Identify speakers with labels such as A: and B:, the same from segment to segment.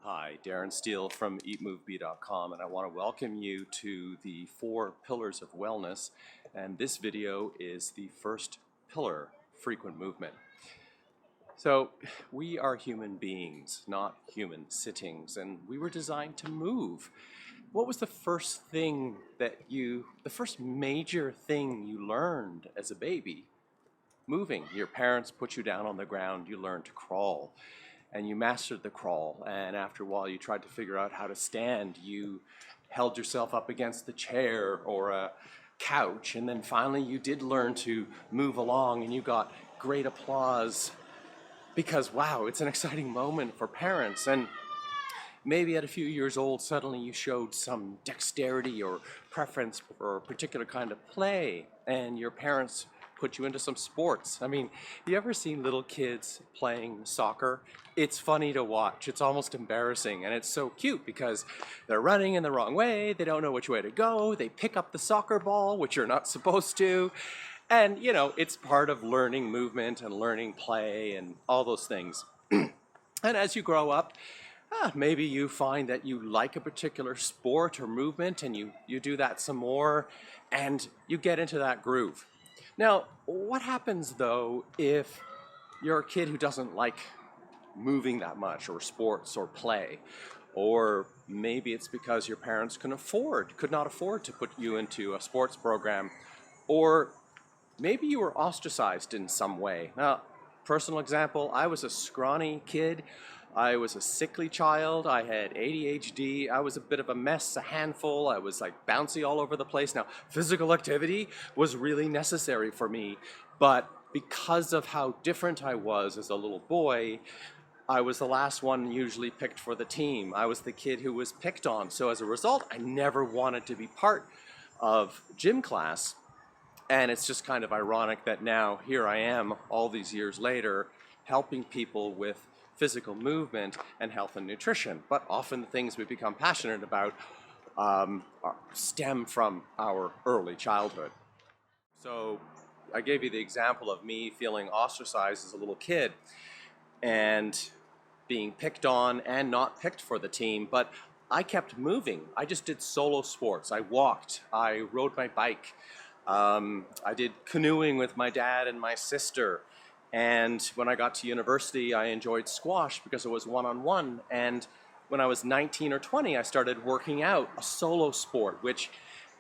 A: Hi, Darren Stehle from eatmovebe.com, and I want to welcome you to the 4 pillars of wellness. And this video is the first pillar, frequent movement. So we are human beings, not human sittings, and we were designed to move. What was the first major thing you learned as a baby? Moving. Your parents put you down on the ground, you learned to crawl. And you mastered the crawl, and after a while you tried to figure out how to stand. You held yourself up against the chair or a couch, and then finally you did learn to move along, and you got great applause because, wow, it's an exciting moment for parents. And maybe at a few years old, suddenly you showed some dexterity or preference for a particular kind of play, and your parents put you into some sports. I mean, you ever seen little kids playing soccer? It's funny to watch. It's almost embarrassing, and it's so cute because they're running in the wrong way, they don't know which way to go, they pick up the soccer ball, which you're not supposed to, and you know, it's part of learning movement and learning play and all those things. And as you grow up, maybe you find that you like a particular sport or movement, and you do that some more, and you get into that groove. Now, what happens though if you're a kid who doesn't like moving that much, or sports or play? Or maybe it's because your parents could not afford to put you into a sports program, or maybe you were ostracized in some way. Now, personal example, I was a scrawny kid. I was a sickly child. I had ADHD. I was a bit of a mess, a handful. I was like bouncy all over the place. Now, physical activity was really necessary for me, but because of how different I was as a little boy, I was the last one usually picked for the team. I was the kid who was picked on. So as a result, I never wanted to be part of gym class. And it's just kind of ironic that now here I am all these years later helping people with physical movement and health and nutrition. But often the things we become passionate about stem from our early childhood. So I gave you the example of me feeling ostracized as a little kid and being picked on and not picked for the team, but I kept moving. I just did solo sports. I walked, I rode my bike, I did canoeing with my dad and my sister. And when I got to university, I enjoyed squash because it was one-on-one. And when I was 19 or 20, I started working out, a solo sport, which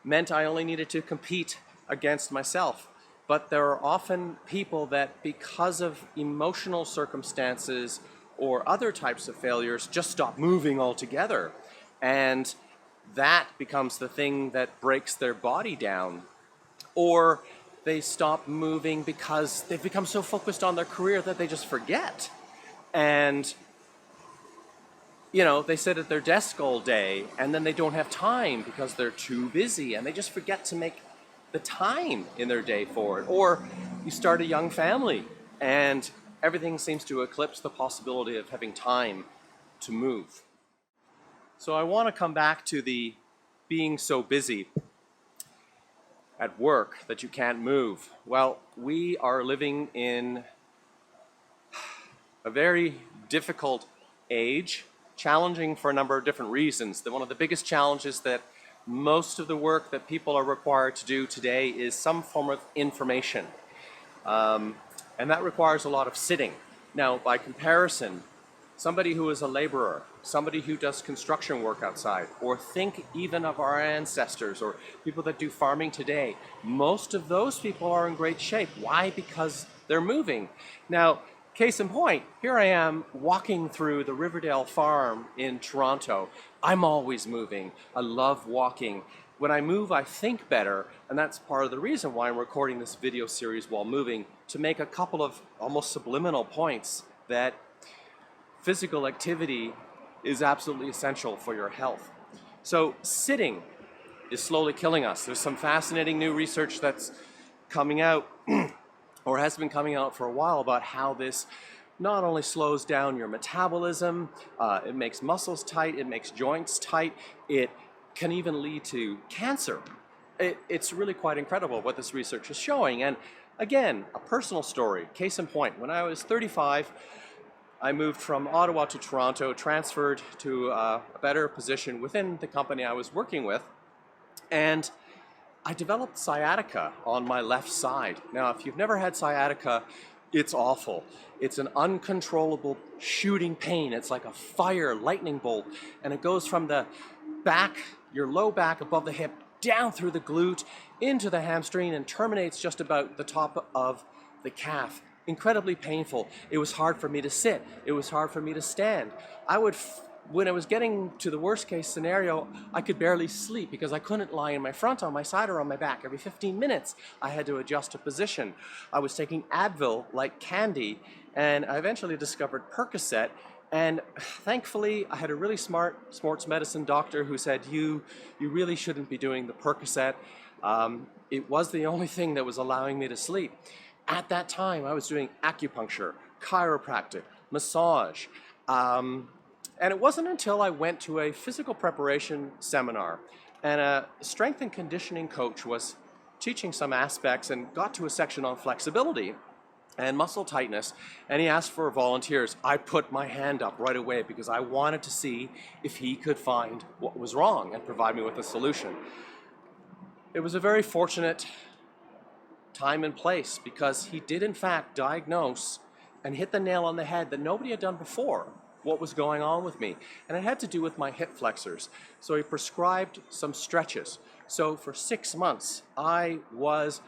A: meant I only needed to compete against myself. But there are often people that, because of emotional circumstances or other types of failures, just stop moving altogether. And that becomes the thing that breaks their body down. Or they stop moving because they've become so focused on their career that they just forget. And, you know, they sit at their desk all day and then they don't have time because they're too busy, and they just forget to make the time in their day for it. Or you start a young family and everything seems to eclipse the possibility of having time to move. So I want to come back to the being so busy at work that you can't move. Well, we are living in a very difficult age, challenging for a number of different reasons. One of the biggest challenges that most of the work that people are required to do today is some form of information. And that requires a lot of sitting. Now, by comparison, somebody who is a laborer, somebody who does construction work outside, or think even of our ancestors or people that do farming today, most of those people are in great shape. Why? Because they're moving. Now, case in point, here I am walking through the Riverdale farm in Toronto. I'm always moving. I love walking. When I move, I think better, and that's part of the reason why I'm recording this video series while moving, to make a couple of almost subliminal points that physical activity is absolutely essential for your health. So sitting is slowly killing us. There's some fascinating new research that's coming out or has been coming out for a while about how this not only slows down your metabolism, it makes muscles tight, it makes joints tight, it can even lead to cancer. It's really quite incredible what this research is showing. And again, a personal story, case in point, when I was 35, I moved from Ottawa to Toronto, transferred to a better position within the company I was working with, and I developed sciatica on my left side. Now, if you've never had sciatica, it's awful. It's an uncontrollable shooting pain. It's like a fire lightning bolt, and it goes from the back, your low back above the hip, down through the glute, into the hamstring, and terminates just about the top of the calf. Incredibly painful. It was hard for me to sit. It was hard for me to stand. When I was getting to the worst case scenario, I could barely sleep because I couldn't lie in my front, on my side, or on my back. Every 15 minutes, I had to adjust a position. I was taking Advil like candy, and I eventually discovered Percocet. And thankfully, I had a really smart sports medicine doctor who said, you really shouldn't be doing the Percocet. It was the only thing that was allowing me to sleep. At that time, I was doing acupuncture, chiropractic, massage, and it wasn't until I went to a physical preparation seminar and a strength and conditioning coach was teaching some aspects and got to a section on flexibility and muscle tightness, and he asked for volunteers. I put my hand up right away because I wanted to see if he could find what was wrong and provide me with a solution. It was a very fortunate time and place because he did in fact diagnose and hit the nail on the head that nobody had done before what was going on with me, and it had to do with my hip flexors. So he prescribed some stretches. So for 6 months I was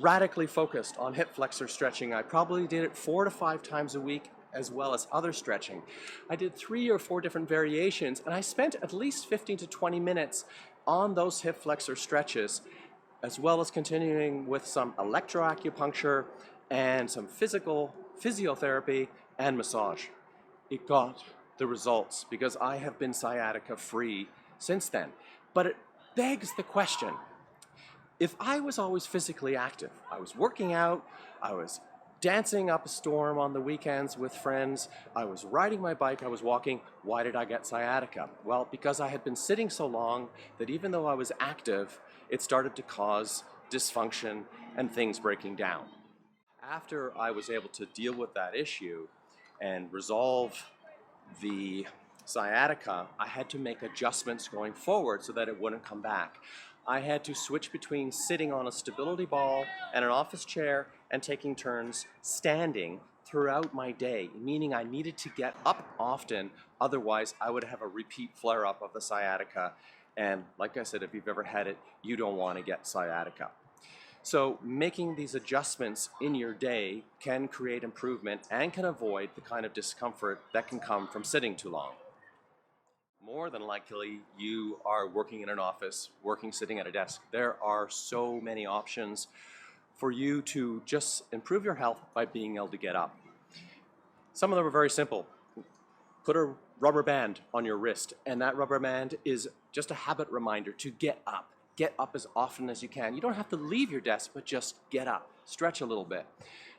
A: radically focused on hip flexor stretching. I probably did it 4 to 5 times a week, as well as other stretching. I did 3 or 4 different variations, and I spent at least 15 to 20 minutes on those hip flexor stretches, as well as continuing with some electroacupuncture and some physiotherapy and massage. It got the results because I have been sciatica free since then. But it begs the question, if I was always physically active, I was working out, I was dancing up a storm on the weekends with friends, I was riding my bike, I was walking, why did I get sciatica? Well, because I had been sitting so long that even though I was active, it started to cause dysfunction and things breaking down. After I was able to deal with that issue and resolve the sciatica, I had to make adjustments going forward so that it wouldn't come back. I had to switch between sitting on a stability ball and an office chair and taking turns standing throughout my day, meaning I needed to get up often, otherwise I would have a repeat flare-up of the sciatica. And like I said, if you've ever had it, you don't want to get sciatica. So making these adjustments in your day can create improvement and can avoid the kind of discomfort that can come from sitting too long. More than likely, you are working in an office, sitting at a desk. There are so many options for you to just improve your health by being able to get up. Some of them are very simple. Put a rubber band on your wrist, and that rubber band is just a habit reminder to get up. Get up as often as you can. You don't have to leave your desk, but just get up. Stretch a little bit.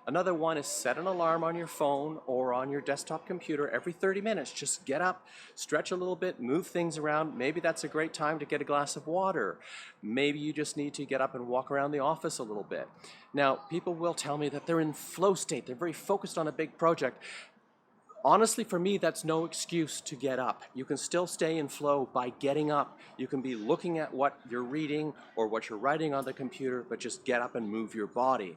A: Another one is set an alarm on your phone or on your desktop computer every 30 minutes. Just get up, stretch a little bit, move things around. Maybe that's a great time to get a glass of water. Maybe you just need to get up and walk around the office a little bit. Now, people will tell me that they're in flow state. They're very focused on a big project. Honestly, for me, that's no excuse to get up. You can still stay in flow by getting up. You can be looking at what you're reading or what you're writing on the computer, but just get up and move your body.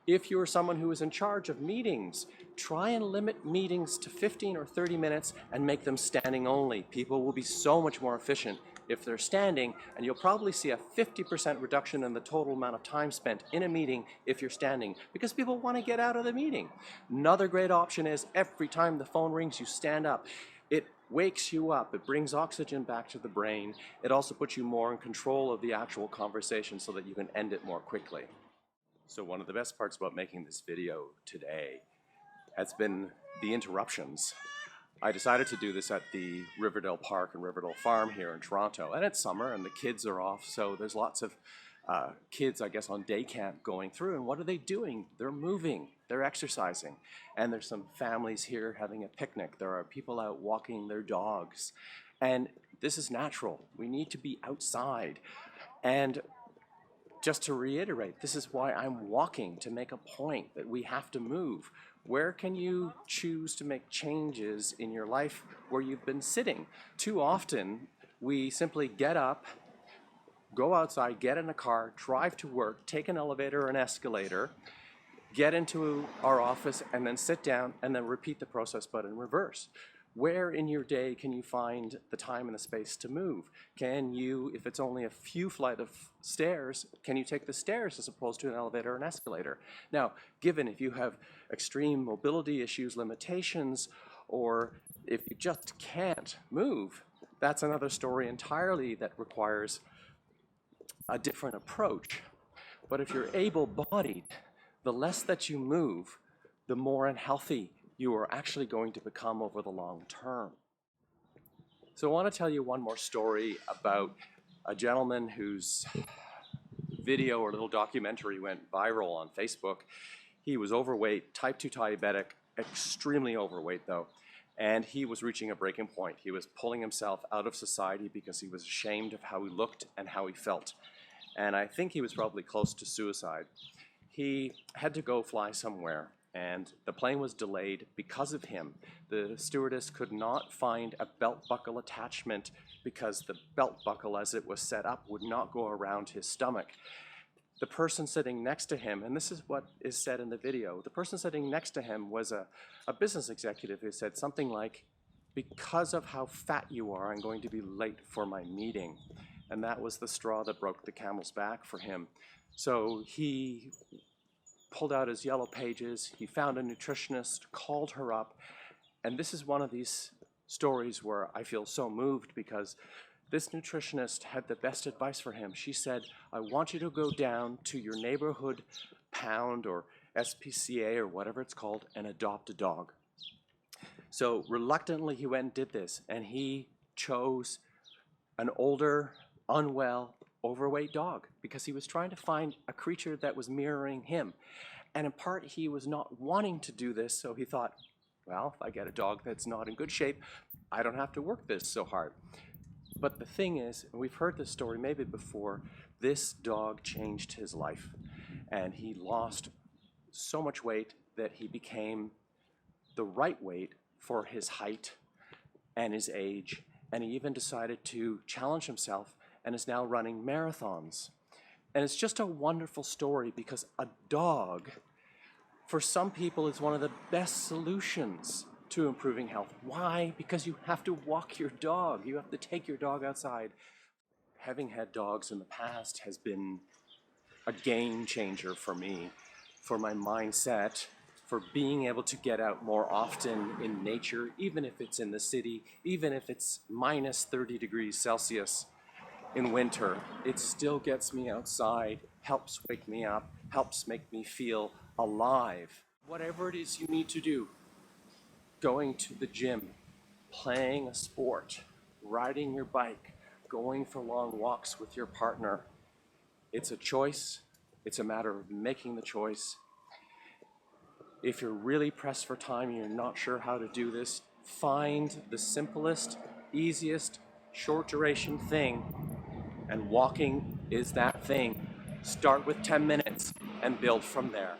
A: If you're someone who is in charge of meetings, try and limit meetings to 15 or 30 minutes and make them standing only. People will be so much more efficient if they're standing, and you'll probably see a 50% reduction in the total amount of time spent in a meeting if you're standing, because people want to get out of the meeting. Another great option is every time the phone rings, you stand up. It wakes you up. It brings oxygen back to the brain. It also puts you more in control of the actual conversation so that you can end it more quickly. So one of the best parts about making this video today has been the interruptions. I decided to do this at the Riverdale Park and Riverdale Farm here in Toronto, and it's summer and the kids are off, so there's lots of kids, I guess, on day camp going through, and what are they doing? They're moving, they're exercising, and there's some families here having a picnic. There are people out walking their dogs, and this is natural. We need to be outside, and just to reiterate, this is why I'm walking, to make a point that we have to move. Where can you choose to make changes in your life where you've been sitting? Too often, we simply get up, go outside, get in a car, drive to work, take an elevator or an escalator, get into our office, and then sit down and then repeat the process but in reverse. Where in your day can you find the time and the space to move? Can you, if it's only a few flight of stairs, can you take the stairs as opposed to an elevator or an escalator? Now, given if you have extreme mobility issues, limitations, or if you just can't move, that's another story entirely that requires a different approach. But if you're able-bodied, the less that you move, the more unhealthy you are actually going to become over the long term. So I want to tell you one more story about a gentleman whose video or little documentary went viral on Facebook. He was overweight, type 2 diabetic, extremely overweight though, and he was reaching a breaking point. He was pulling himself out of society because he was ashamed of how he looked and how he felt. And I think he was probably close to suicide. He had to go fly somewhere, and the plane was delayed because of him. The stewardess could not find a belt buckle attachment because the belt buckle, as it was set up, would not go around his stomach. The person sitting next to him, and this is what is said in the video, the person sitting next to him was a business executive who said something like, "Because of how fat you are, I'm going to be late for my meeting." And that was the straw that broke the camel's back for him. So he pulled out his yellow pages, he found a nutritionist, called her up, and this is one of these stories where I feel so moved because this nutritionist had the best advice for him. She said, "I want you to go down to your neighborhood pound or SPCA or whatever it's called and adopt a dog." So reluctantly he went and did this, and he chose an older, unwell, overweight dog because he was trying to find a creature that was mirroring him. And in part, he was not wanting to do this, so he thought, well, if I get a dog that's not in good shape, I don't have to work this so hard. But the thing is, and we've heard this story maybe before, this dog changed his life. And he lost so much weight that he became the right weight for his height and his age. And he even decided to challenge himself and is now running marathons. And it's just a wonderful story because a dog, for some people, is one of the best solutions to improving health. Why? Because you have to walk your dog. You have to take your dog outside. Having had dogs in the past has been a game changer for me, for my mindset, for being able to get out more often in nature, even if it's in the city, even if it's minus 30 degrees Celsius. In winter, it still gets me outside, helps wake me up, helps make me feel alive. Whatever it is you need to do, going to the gym, playing a sport, riding your bike, going for long walks with your partner, it's a choice. It's a matter of making the choice. If you're really pressed for time and you're not sure how to do this, find the simplest, easiest, short duration thing. And walking is that thing. Start with 10 minutes and build from there.